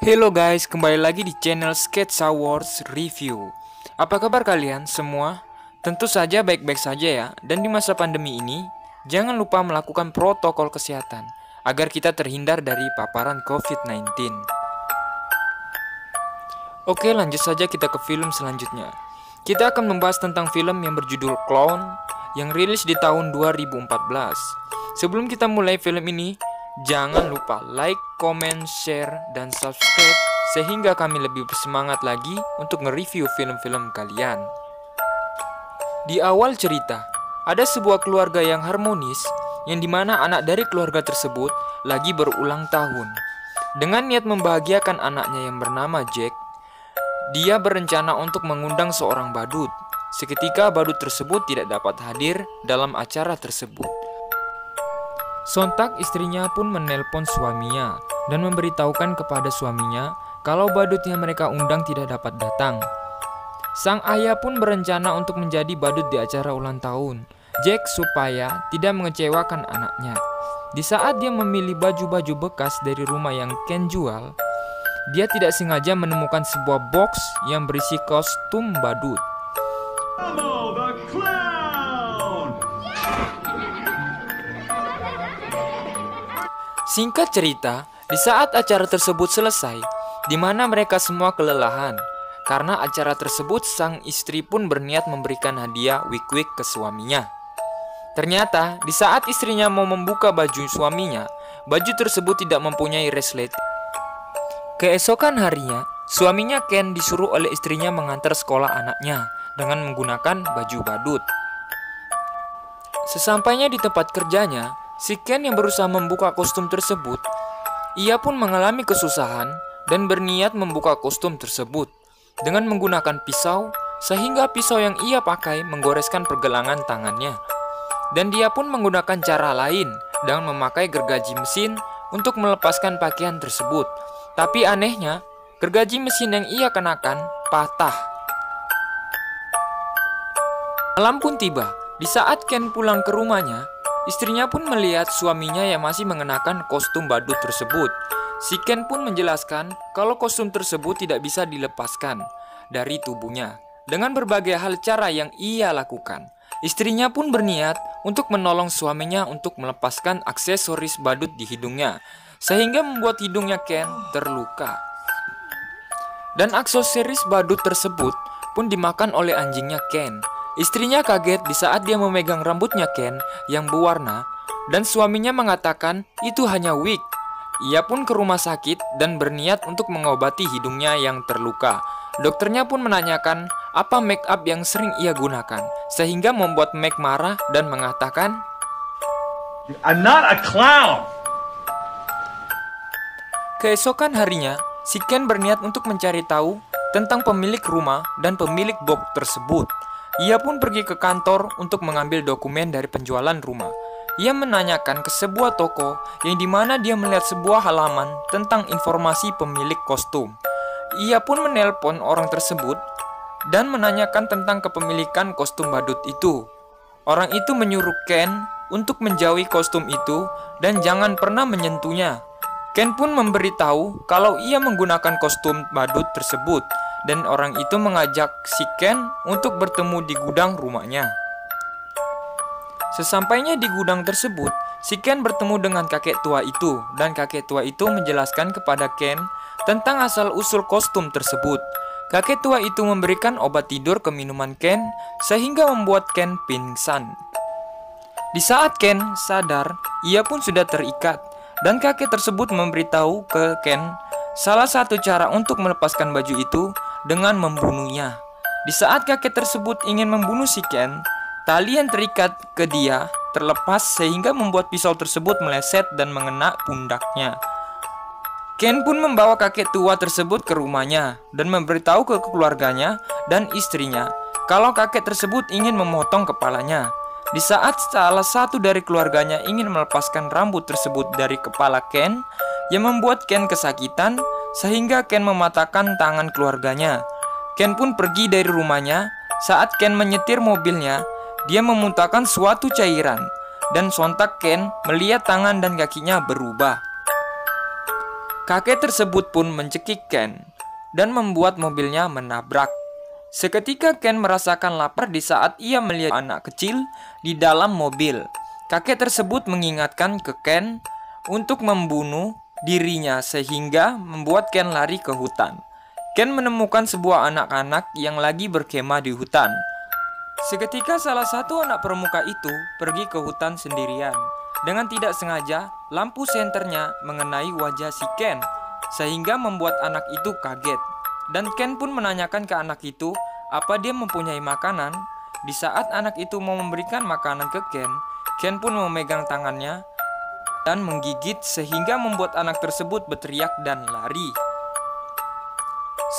Hello guys, kembali lagi di channel Sketsa Wars Review. Apa kabar kalian semua? Tentu saja baik-baik saja ya. Dan di masa pandemi ini, jangan lupa melakukan protokol kesehatan agar kita terhindar dari paparan COVID-19. Oke, lanjut saja kita ke film selanjutnya. Kita akan membahas tentang film yang berjudul Clown yang rilis di tahun 2014. Sebelum kita mulai film ini, jangan lupa like, comment, share, dan subscribe sehingga kami lebih bersemangat lagi untuk nge-review film-film kalian. Di awal cerita, ada sebuah keluarga yang harmonis yang dimana anak dari keluarga tersebut lagi berulang tahun. Dengan niat membahagiakan anaknya yang bernama Jack, dia berencana untuk mengundang seorang badut. Seketika badut tersebut tidak dapat hadir dalam acara tersebut. Sontak istrinya pun menelpon suaminya dan memberitahukan kepada suaminya kalau badut yang mereka undang tidak dapat datang. Sang ayah pun berencana untuk menjadi badut di acara ulang tahun Jack supaya tidak mengecewakan anaknya. Di saat dia memilih baju-baju bekas dari rumah yang Ken jual, dia tidak sengaja menemukan sebuah box yang berisi kostum badut. Singkat cerita, di saat acara tersebut selesai, di mana mereka semua kelelahan, karena acara tersebut sang istri pun berniat memberikan hadiah wig-wig ke suaminya. Ternyata, di saat istrinya mau membuka baju suaminya, baju tersebut tidak mempunyai reslet. Keesokan harinya, suaminya Ken disuruh oleh istrinya mengantar sekolah anaknya dengan menggunakan baju badut. Sesampainya di tempat kerjanya, si Ken yang berusaha membuka kostum tersebut, ia pun mengalami kesusahan dan berniat membuka kostum tersebut dengan menggunakan pisau, sehingga pisau yang ia pakai menggoreskan pergelangan tangannya. Dan dia pun menggunakan cara lain dengan memakai gergaji mesin untuk melepaskan pakaian tersebut. Tapi anehnya, gergaji mesin yang ia kenakan patah. Malam pun tiba. Di saat Ken pulang ke rumahnya, istrinya pun melihat suaminya yang masih mengenakan kostum badut tersebut. Si Ken pun menjelaskan kalau kostum tersebut tidak bisa dilepaskan dari tubuhnya dengan berbagai hal cara yang ia lakukan. Istrinya pun berniat untuk menolong suaminya untuk melepaskan aksesoris badut di hidungnya, sehingga membuat hidungnya Ken terluka. Dan aksesoris badut tersebut pun dimakan oleh anjingnya Ken. Istrinya kaget di saat dia memegang rambutnya Ken yang berwarna, dan suaminya mengatakan itu hanya wig. Ia pun ke rumah sakit dan berniat untuk mengobati hidungnya yang terluka. Dokternya pun menanyakan apa make up yang sering ia gunakan, sehingga membuat Meg marah dan mengatakan, "I'm not a clown." Keesokan harinya, si Ken berniat untuk mencari tahu tentang pemilik rumah dan pemilik box tersebut. Ia pun pergi ke kantor untuk mengambil dokumen dari penjualan rumah. Ia menanyakan ke sebuah toko yang dimana dia melihat sebuah halaman tentang informasi pemilik kostum. Ia pun menelpon orang tersebut dan menanyakan tentang kepemilikan kostum badut itu. Orang itu menyuruh Ken untuk menjauhi kostum itu dan jangan pernah menyentuhnya. Ken pun memberitahu kalau ia menggunakan kostum badut tersebut, dan orang itu mengajak si Ken untuk bertemu di gudang rumahnya. Sesampainya di gudang tersebut, si Ken bertemu dengan kakek tua itu, dan kakek tua itu menjelaskan kepada Ken tentang asal-usul kostum tersebut. Kakek tua itu memberikan obat tidur ke minuman Ken, sehingga membuat Ken pingsan. Di saat Ken sadar, ia pun sudah terikat, dan kakek tersebut memberitahu ke Ken salah satu cara untuk melepaskan baju itu dengan membunuhnya. Di saat kakek tersebut ingin membunuh si Ken, tali yang terikat ke dia terlepas sehingga membuat pisau tersebut meleset dan mengena pundaknya. Ken pun membawa kakek tua tersebut ke rumahnya dan memberitahu ke keluarganya dan istrinya kalau kakek tersebut ingin memotong kepalanya. Di saat salah satu dari keluarganya ingin melepaskan rambut tersebut dari kepala Ken, yang membuat Ken kesakitan sehingga Ken mematahkan tangan keluarganya. Ken pun pergi dari rumahnya. Saat Ken menyetir mobilnya, dia memuntahkan suatu cairan, dan sontak Ken melihat tangan dan kakinya berubah. Kakek tersebut pun mencekik Ken dan membuat mobilnya menabrak. Seketika Ken merasakan lapar di saat ia melihat anak kecil di dalam mobil. Kakek tersebut mengingatkan ke Ken untuk membunuh dirinya sehingga membuat Ken lari ke hutan. Ken menemukan sebuah anak-anak yang lagi berkemah di hutan. Seketika salah satu anak pramuka itu pergi ke hutan sendirian. Dengan tidak sengaja, lampu senternya mengenai wajah si Ken, sehingga membuat anak itu kaget. Dan Ken pun menanyakan ke anak itu apa dia mempunyai makanan. Di saat anak itu mau memberikan makanan ke Ken, Ken pun memegang tangannya dan menggigit sehingga membuat anak tersebut berteriak dan lari.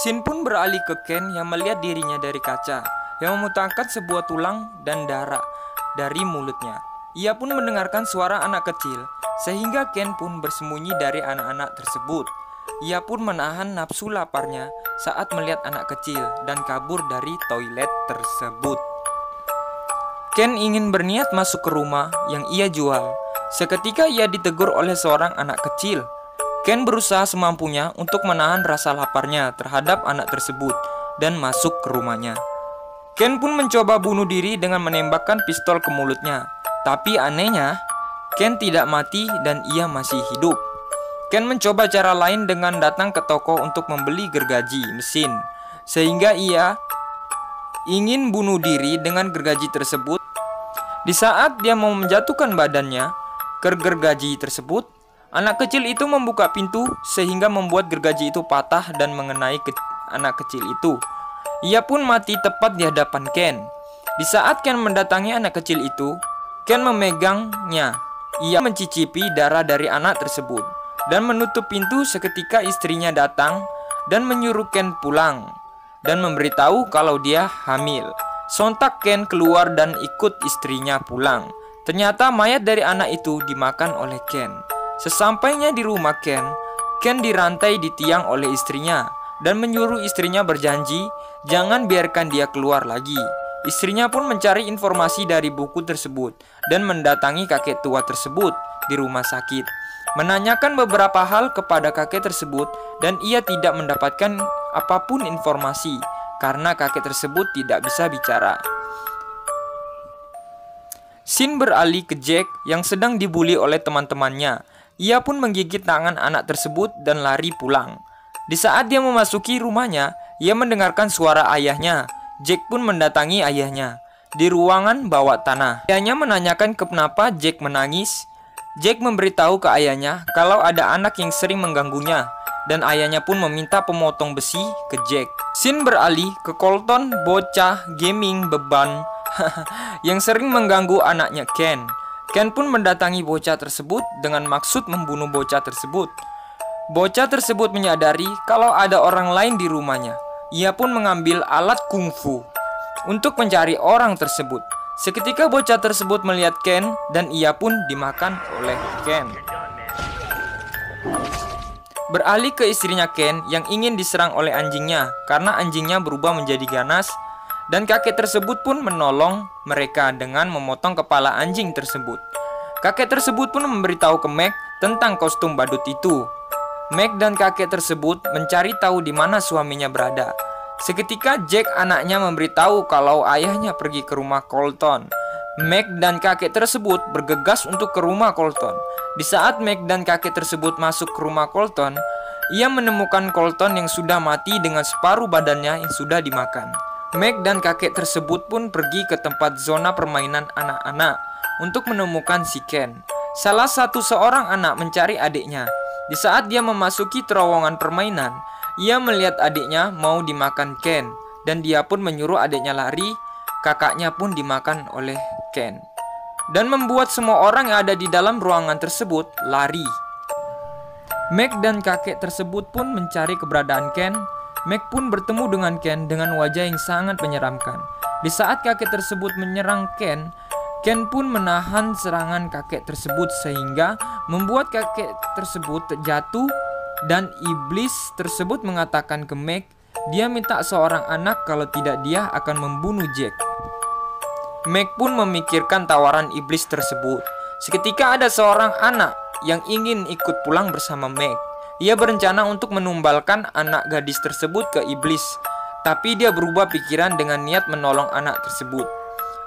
Sin pun beralih ke Ken yang melihat dirinya dari kaca, yang memuntahkan sebuah tulang dan darah dari mulutnya. Ia pun mendengarkan suara anak kecil, sehingga Ken pun bersembunyi dari anak-anak tersebut. Ia pun menahan nafsu laparnya saat melihat anak kecil dan kabur dari toilet tersebut. Ken ingin berniat masuk ke rumah yang ia jual. Seketika ia ditegur oleh seorang anak kecil. Ken berusaha semampunya untuk menahan rasa laparnya terhadap anak tersebut dan masuk ke rumahnya. Ken pun mencoba bunuh diri dengan menembakkan pistol ke mulutnya. Tapi anehnya, Ken tidak mati dan ia masih hidup. Ken mencoba cara lain dengan datang ke toko untuk membeli gergaji mesin, sehingga ia ingin bunuh diri dengan gergaji tersebut. Di saat dia mau menjatuhkan badannya ke gergaji tersebut, anak kecil itu membuka pintu sehingga membuat gergaji itu patah dan mengenai anak kecil itu. Ia pun mati tepat di hadapan Ken. Di saat Ken mendatangi anak kecil itu, Ken memegangnya. Ia mencicipi darah dari anak tersebut dan menutup pintu seketika istrinya datang dan menyuruh Ken pulang dan memberitahu kalau dia hamil. Sontak Ken keluar dan ikut istrinya pulang. Ternyata mayat dari anak itu dimakan oleh Ken. Sesampainya di rumah Ken dirantai di tiang oleh istrinya dan menyuruh istrinya berjanji jangan biarkan dia keluar lagi. Istrinya pun mencari informasi dari buku tersebut dan mendatangi kakek tua tersebut di rumah sakit, menanyakan beberapa hal kepada kakek tersebut dan ia tidak mendapatkan apapun informasi karena kakek tersebut tidak bisa bicara. Sin beralih ke Jack yang sedang dibully oleh teman-temannya. Ia pun menggigit tangan anak tersebut dan lari pulang. Di saat dia memasuki rumahnya, ia mendengarkan suara ayahnya. Jack pun mendatangi ayahnya di ruangan bawah tanah. Ayahnya menanyakan kenapa Jack menangis. Jack memberitahu ke ayahnya kalau ada anak yang sering mengganggunya, dan ayahnya pun meminta pemotong besi ke Jack. Sin beralih ke Colton, bocah gaming beban yang sering mengganggu anaknya Ken. Ken pun mendatangi bocah tersebut dengan maksud membunuh bocah tersebut. Bocah tersebut menyadari kalau ada orang lain di rumahnya. Ia pun mengambil alat kungfu untuk mencari orang tersebut. Seketika bocah tersebut melihat Ken dan ia pun dimakan oleh Ken. Beralih ke istrinya Ken yang ingin diserang oleh anjingnya karena anjingnya berubah menjadi ganas, dan kakek tersebut pun menolong mereka dengan memotong kepala anjing tersebut. Kakek tersebut pun memberitahu ke Meg tentang kostum badut itu. Meg dan kakek tersebut mencari tahu di mana suaminya berada. Seketika Jack anaknya memberitahu kalau ayahnya pergi ke rumah Colton. Meg dan kakek tersebut bergegas untuk ke rumah Colton. Di saat Meg dan kakek tersebut masuk ke rumah Colton, ia menemukan Colton yang sudah mati dengan separuh badannya yang sudah dimakan. Meg dan kakek tersebut pun pergi ke tempat zona permainan anak-anak untuk menemukan si Ken. Salah satu seorang anak mencari adiknya. Di saat dia memasuki terowongan permainan, ia melihat adiknya mau dimakan Ken, dan dia pun menyuruh adiknya lari. Kakaknya pun dimakan oleh Ken, dan membuat semua orang yang ada di dalam ruangan tersebut lari. Meg dan kakek tersebut pun mencari keberadaan Ken. Meg pun bertemu dengan Ken dengan wajah yang sangat menyeramkan. Di saat kakek tersebut menyerang Ken, Ken pun menahan serangan kakek tersebut sehingga membuat kakek tersebut jatuh, dan iblis tersebut mengatakan ke Meg, dia minta seorang anak kalau tidak dia akan membunuh Jack. Meg pun memikirkan tawaran iblis tersebut. Seketika ada seorang anak yang ingin ikut pulang bersama Meg. Ia berencana untuk menumbalkan anak gadis tersebut ke iblis, tapi dia berubah pikiran dengan niat menolong anak tersebut.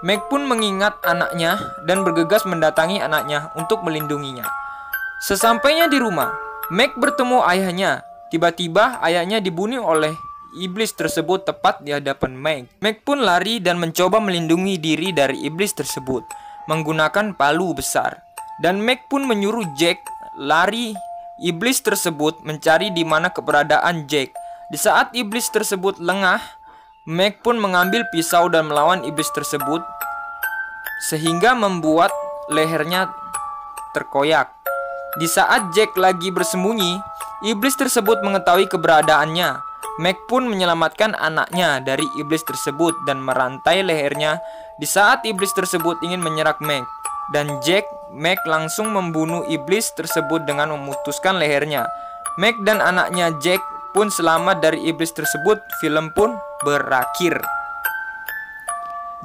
Meg pun mengingat anaknya dan bergegas mendatangi anaknya untuk melindunginya. Sesampainya di rumah, Meg bertemu ayahnya. Tiba-tiba ayahnya dibunuh oleh iblis tersebut tepat di hadapan Meg. Meg pun lari dan mencoba melindungi diri dari iblis tersebut menggunakan palu besar. Dan Meg pun menyuruh Jack lari. Iblis tersebut mencari di mana keberadaan Jack. Di saat iblis tersebut lengah, Meg pun mengambil pisau dan melawan iblis tersebut sehingga membuat lehernya terkoyak. Di saat Jack lagi bersembunyi, iblis tersebut mengetahui keberadaannya. Meg pun menyelamatkan anaknya dari iblis tersebut dan merantai lehernya di saat iblis tersebut ingin menyerang Meg. Dan Meg langsung membunuh iblis tersebut dengan memutuskan lehernya. Meg dan anaknya Jack pun selamat dari iblis tersebut. Film pun berakhir.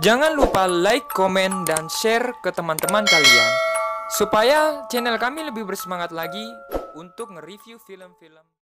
Jangan lupa like, komen, dan share ke teman-teman kalian supaya channel kami lebih bersemangat lagi untuk nge-review film-film.